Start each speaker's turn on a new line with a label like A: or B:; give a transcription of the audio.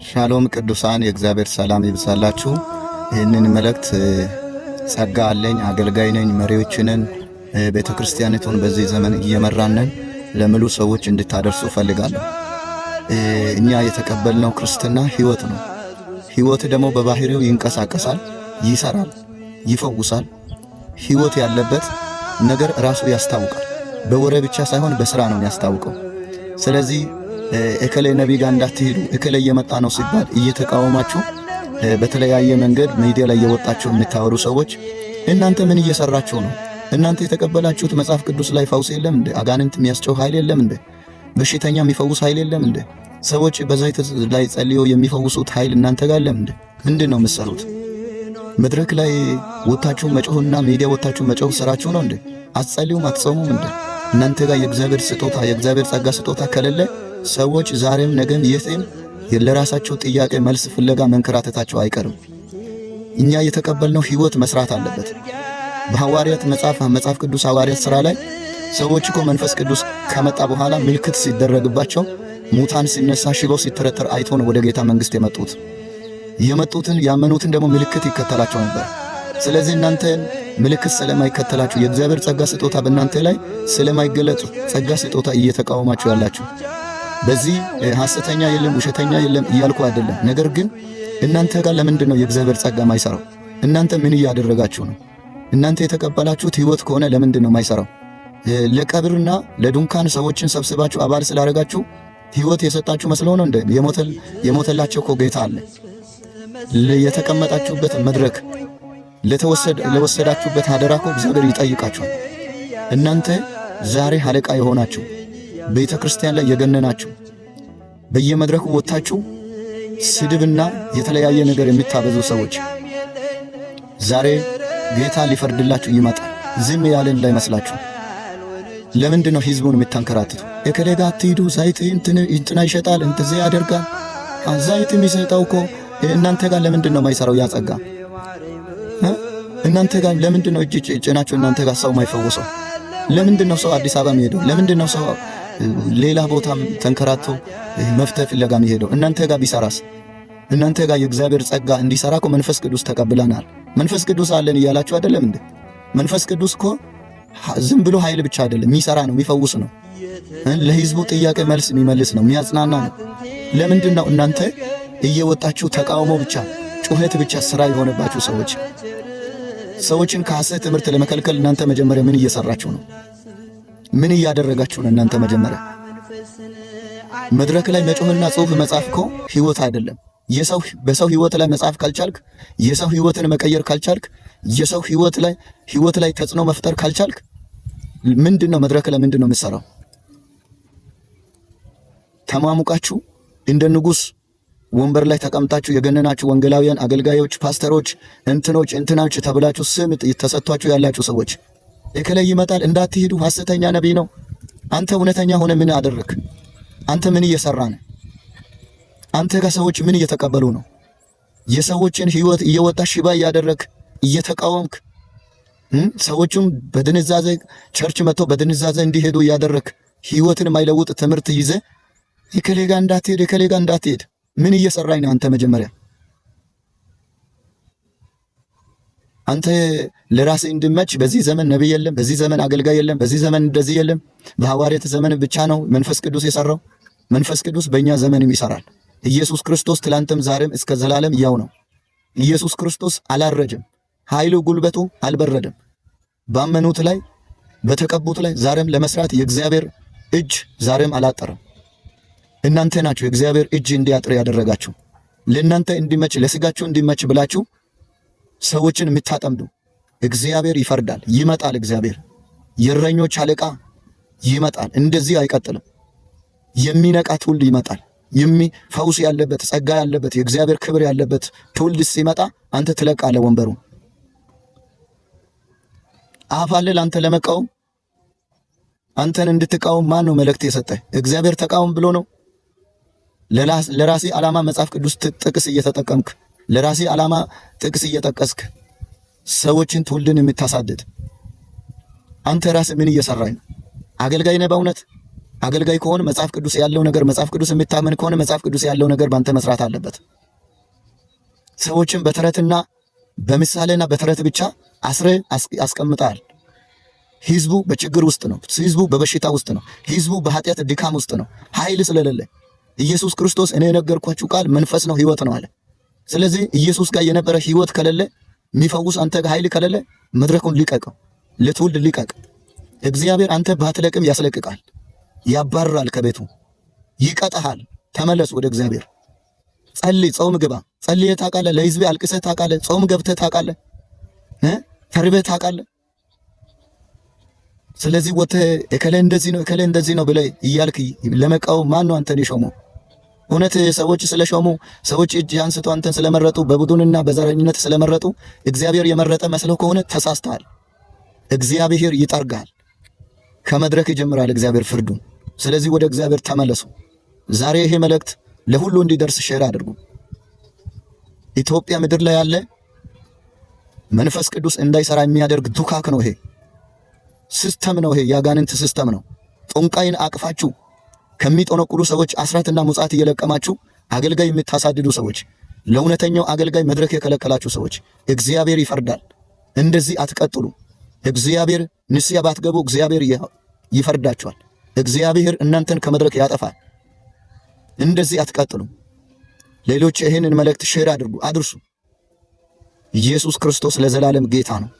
A: ሻሎም ቅዱሳን የእግዚአብሔር ሰላም ይብዛላችሁ። ይህንን መልእክት ጸጋ አለኝ፣ አገልጋይ ነኝ፣ መሪዎችንን ቤተክርስቲያኒቱን በዚህ ዘመን እየመራነን ለሙሉ ሰዎች እንድታደርሱ ፈልጋለሁ። እኛ የተቀበልነው ክርስትና ህይወት ነው። ህይወት ደግሞ በባህሪው ይንቀሳቀሳል፣ ይሰራል፣ ይፈውሳል። ህይወት ያለበት ነገር ራሱ ያስታውቃል። በወሬ ብቻ ሳይሆን በስራ ነው ያስታውቀው። ስለዚህ እከሌ ነብይ ጋር እንዳትሄዱ እከሌ እየመጣ ነው ሲባል እየተቃወማችሁ በተለያየ መንገድ ሚዲያ ላይ እየወጣችሁ የምታወሩ ሰዎች እናንተ ምን እየሰራችሁ ነው? እናንተ የተቀበላችሁት መጽሐፍ ቅዱስ ላይ ፈውስ የለም እንዴ? አጋንንት የሚያስጨው ኃይል የለም እንዴ? በሽተኛ የሚፈውስ ኃይል የለም እንዴ? ሰዎች በዘይት ላይ ጸልዮ የሚፈውሱት ኃይል እናንተ ጋር የለም እንዴ? ምንድነው የምትሰሩት? መድረክ ላይ ወጣችሁ መጮህና ሚዲያ ወጣችሁ መጮህ ስራችሁ ነው እንዴ? አትጸልዩም? አትጾሙም እንዴ? እናንተ ጋር የእግዚአብሔር ስጦታ የእግዚአብሔር ጸጋ ስጦታ ከሌለ ሰዎች ዛሬም ነገም የትም ለራሳቸው ጥያቄ መልስ ፍለጋ መንከራተታቸው አይቀርም። እኛ የተቀበልነው ህይወት መስራት አለበት። በሐዋርያት መጽሐፍ ቅዱስ ሐዋርያት ሥራ ላይ ሰዎች እኮ መንፈስ ቅዱስ ከመጣ በኋላ ምልክት ሲደረግባቸው ሙታን ሲነሳ ሽባው ሲተረተር አይቶ ነው ወደ ጌታ መንግሥት የመጡትን ያመኑትን ደግሞ ምልክት ይከተላቸው ነበር። ስለዚህ እናንተን ምልክት ስለማይከተላችሁ የእግዚአብሔር ጸጋ ስጦታ በእናንተ ላይ ስለማይገለጥ ጸጋ ስጦታ እየተቃወማችሁ ያላችሁ በዚህ ሐሰተኛ የለም ውሸተኛ የለም እያልኩ አይደለም። ነገር ግን እናንተ ጋር ለምንድን ነው የእግዚአብሔር ጸጋ ማይሰራው? እናንተ ምን እያደረጋችሁ ነው? እናንተ የተቀበላችሁት ህይወት ከሆነ ለምንድን ነው ማይሰራው? ለቀብርና ለድንኳን ሰዎችን ሰብስባችሁ አባል ስላደረጋችሁ ህይወት የሰጣችሁ መስሎ ነው እንዴ? የሞተላቸው እኮ ጌታ አለ። የተቀመጣችሁበት መድረክ ለወሰዳችሁበት አደራ እኮ እግዚአብሔር ይጠይቃችኋል። እናንተ ዛሬ አለቃ የሆናችሁ ቤተ ክርስቲያን ላይ የገነናችሁ በየመድረኩ ወጣችሁ ስድብና የተለያየ ነገር የምታበዙ ሰዎች ዛሬ ጌታ ሊፈርድላችሁ ይመጣል። ዝም ያለን እንዳይመስላችሁ። ለምንድን ነው ህዝቡን የምታንከራትቱ? እከሌ ጋር አትሂዱ፣ ዘይት እንትና ይሸጣል እንደዚህ ያደርጋል። ዘይት የሚሰጠው እኮ እናንተ ጋር ለምንድን ነው ማይሰራው? ያጸጋ እናንተ ጋር ለምንድን ነው እጅ ጭናችሁ እናንተ ጋር ሰው ማይፈወሰው? ለምንድን ነው ሰው አዲስ አበባ የሚሄደው? ለምንድን ነው ሰው ሌላ ቦታም ተንከራቶ መፍትሄ ፍለጋ የሚሄደው? እናንተ ጋር ቢሰራስ? እናንተ ጋር የእግዚአብሔር ጸጋ እንዲሰራ እኮ መንፈስ ቅዱስ ተቀብለናል። መንፈስ ቅዱስ አለን እያላችሁ አይደለም እንዴ? መንፈስ ቅዱስ እኮ ዝም ብሎ ኃይል ብቻ አይደለም፣ የሚሰራ ነው፣ የሚፈውስ ነው፣ ለህዝቡ ጥያቄ መልስ የሚመልስ ነው፣ የሚያጽናና ነው። ለምንድን ነው እናንተ እየወጣችሁ ተቃውሞ ብቻ ጩኸት ብቻ ስራ የሆነባችሁ ሰዎችን ከሐሰት ትምህርት ለመከልከል እናንተ መጀመሪያ ምን እየሰራችሁ ነው? ምን እያደረጋችሁ ነው? እናንተ መጀመሪያ መድረክ ላይ መጮህና ጽሑፍ መጻፍ እኮ ህይወት አይደለም። በሰው ህይወት ላይ መጻፍ ካልቻልክ፣ የሰው ህይወትን መቀየር ካልቻልክ፣ የሰው ህይወት ላይ ተጽዕኖ መፍጠር ካልቻልክ ምንድነው መድረክ ላይ ምንድነው የምትሰራው? ተማሙቃችሁ እንደ ንጉስ ወንበር ላይ ተቀምጣችሁ የገነናችሁ ወንጌላውያን አገልጋዮች፣ ፓስተሮች፣ እንትኖች ተብላችሁ ስም ተሰጥቷችሁ ያላችሁ ሰዎች እከሌ ይመጣል እንዳትሄዱ ሐሰተኛ ነብይ ነው። አንተ እውነተኛ ሆነ ምን አደረክ? አንተ ምን እየሰራ ነው? አንተ ጋር ሰዎች ምን እየተቀበሉ ነው? የሰዎችን ህይወት እየወጣ ሽባ እያደረክ እየተቃወምክ ሰዎቹም በድንዛዜ ቸርች መጥቶ በድንዛዜ እንዲሄዱ እያደረክ ህይወትን የማይለውጥ ትምህርት ይዘ እከሌ ጋር እንዳትሄድ ምን እየሰራኝ ነው? አንተ መጀመሪያ አንተ ለራስህ እንድመች በዚህ ዘመን ነብይ የለም፣ በዚህ ዘመን አገልጋይ የለም፣ በዚህ ዘመን እንደዚህ የለም። በሐዋርያት ዘመን ብቻ ነው መንፈስ ቅዱስ የሰራው። መንፈስ ቅዱስ በእኛ ዘመንም ይሰራል። ኢየሱስ ክርስቶስ ትላንትም ዛሬም እስከ ዘላለም ያው ነው። ኢየሱስ ክርስቶስ አላረጀም፣ ኃይሉ ጉልበቱ አልበረደም። ባመኑት ላይ በተቀቡት ላይ ዛሬም ለመስራት የእግዚአብሔር እጅ ዛሬም አላጠረም። እናንተ ናችሁ የእግዚአብሔር እጅ እንዲያጥር ያደረጋችሁ። ለእናንተ እንዲመች ለስጋችሁ እንዲመች ብላችሁ ሰዎችን የምታጠምዱ እግዚአብሔር ይፈርዳል። ይመጣል። እግዚአብሔር የእረኞች አለቃ ይመጣል። እንደዚህ አይቀጥልም። የሚነቃ ትውልድ ይመጣል። ፈውስ ያለበት ጸጋ ያለበት የእግዚአብሔር ክብር ያለበት ትውልድ ሲመጣ አንተ ትለቃለህ ወንበሩ። አፋለል አንተ ለመቃወም አንተን እንድትቃወም ማን ነው መልእክት የሰጠህ? እግዚአብሔር ተቃወም ብሎ ነው? ለራሴ ዓላማ መጽሐፍ ቅዱስ ጥቅስ እየተጠቀምክ ለራሴ ዓላማ ጥቅስ እየጠቀስክ ሰዎችን ትውልድን የምታሳድድ አንተ ራስህ ምን እየሰራህ ነው? አገልጋይ ነህ በእውነት? አገልጋይ ከሆነ መጽሐፍ ቅዱስ ያለው ነገር መጽሐፍ ቅዱስ የምታመን ከሆነ መጽሐፍ ቅዱስ ያለው ነገር ባንተ መስራት አለበት። ሰዎችን በተረትና በምሳሌና በተረት ብቻ አስረ አስቀምጣል። ህዝቡ በችግር ውስጥ ነው። ህዝቡ በበሽታ ውስጥ ነው። ህዝቡ በኃጢአት ድካም ውስጥ ነው። ኃይል ስለሌለ ኢየሱስ ክርስቶስ እኔ የነገርኳችሁ ቃል መንፈስ ነው ህይወት ነው አለ። ስለዚህ ኢየሱስ ጋር የነበረ ህይወት ከሌለ የሚፈውስ አንተ ጋር ኃይል ከሌለ መድረኩን ሊቀቀው፣ ለትውልድ ሊቀቅ። እግዚአብሔር አንተ ባትለቅም ያስለቅቃል፣ ያባርራል፣ ከቤቱ ይቀጣሃል። ተመለስ ወደ እግዚአብሔር። ጸልይ፣ ጾም ግባ። ጸልየህ ታውቃለህ? ለህዝብ አልቅሰህ ታውቃለህ? ጾም ገብተህ ታውቃለህ? ተርበህ ታውቃለህ? ስለዚህ ወጥተህ እከሌ እንደዚህ ነው እከሌ እንደዚህ ነው ብለህ እያልክ ለመቃወም ማን ነው አንተን የሾመው? እውነት ሰዎች ስለሾሙ ሰዎች እጅ አንስቶ አንተን ስለመረጡ በቡድንና በዘረኝነት ስለመረጡ እግዚአብሔር የመረጠ መስለው ከሆነ ተሳስተሃል። እግዚአብሔር ይጠርጋል። ከመድረክ ይጀምራል እግዚአብሔር ፍርዱን። ስለዚህ ወደ እግዚአብሔር ተመለሱ። ዛሬ ይሄ መልእክት ለሁሉ እንዲደርስ ሼር አድርጉ። ኢትዮጵያ ምድር ላይ ያለ መንፈስ ቅዱስ እንዳይሰራ የሚያደርግ ዱካክ ነው። ይሄ ሲስተም ነው። ይሄ ያጋንንት ሲስተም ነው። ጦንቃይን አቅፋችሁ ከሚጠነቁሉ ሰዎች አስራትና ሙጻት እየለቀማችሁ አገልጋይ የምታሳድዱ ሰዎች፣ ለእውነተኛው አገልጋይ መድረክ የከለከላችሁ ሰዎች እግዚአብሔር ይፈርዳል። እንደዚህ አትቀጥሉ። እግዚአብሔር ንስያ ባትገቡ እግዚአብሔር ይፈርዳችኋል። እግዚአብሔር እናንተን ከመድረክ ያጠፋል። እንደዚህ አትቀጥሉ። ሌሎች ይህንን መልእክት ሼር አድርጉ፣ አድርሱ። ኢየሱስ ክርስቶስ ለዘላለም ጌታ ነው።